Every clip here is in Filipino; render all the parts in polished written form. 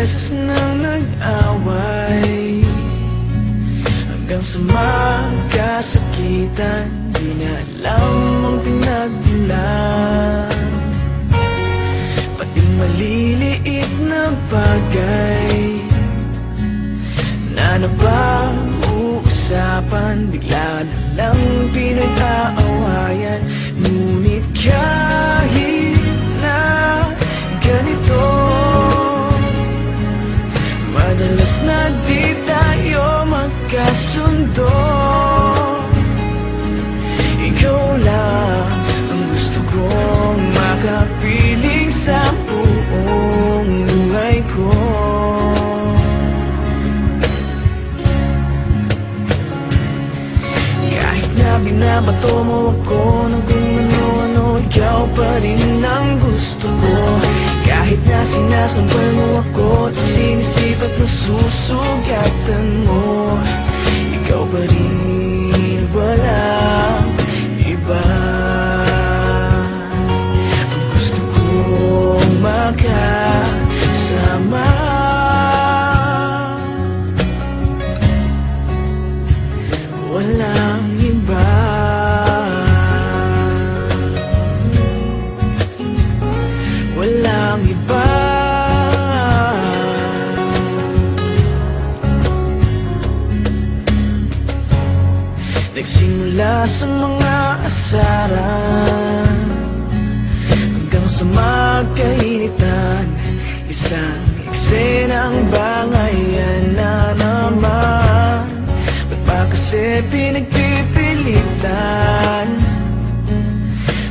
beses nang nag-away, hanggang sa magkasakitan. Di na alam ang pinagmulan, pati maliliit na bagay na napag-uusapan, bigla na lang pinag-aawayan. Ngunit kahit na ganito, madalas na di tayo magkasundo. Ikaw lang ang gusto kong makapiling sa buong buhay ko. Kahit na binabato mo ako ng kung ano-ano, ikaw pa rin ang gusto ko. Kahit na sinasampal mo ako at sinisipat na susugatan mo, ikaw pa rin, walang iba. Ang gusto kong makasama, walang iba. Walang iba. Nagsimula sa mga asaran, hanggang sa magkainitan, isang eksenang bangayan na naman. Ba't ba kasi pinagpipilitan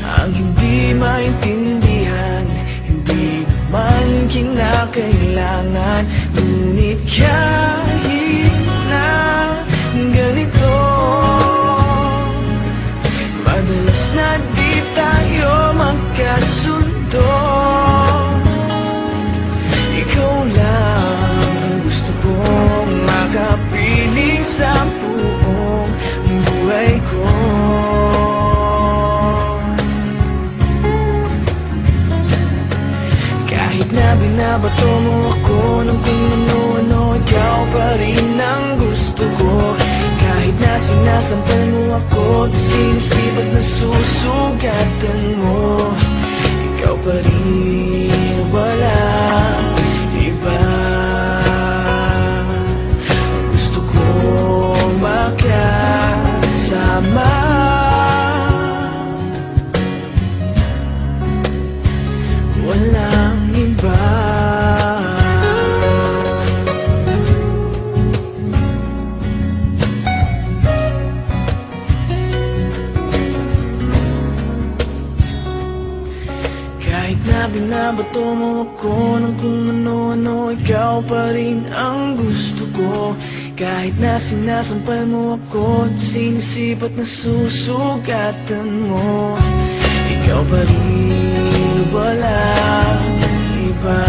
ang hindi maintindihan? Hindi naman kinakailangan. Ngunit kahit na ganito, madalas na di tayo magkasundo. Ikaw lang ang gusto kong makapiling sa buong buhay ko. Kahit na binabato mo ako ng kung ano-ano, ikaw pa rin ang gusto ko. Kahit na sinasampal mo ako at sinisipat na susugatan mo, ikaw pa rin, walang iba. Gusto kong makasama, walang iba. Kahit na binabato mo ako ng kung ano-ano, ikaw pa rin ang gusto ko. Kahit na sinasampal mo ako at sinisipat na susugatan mo, ikaw pa rin, walang iba.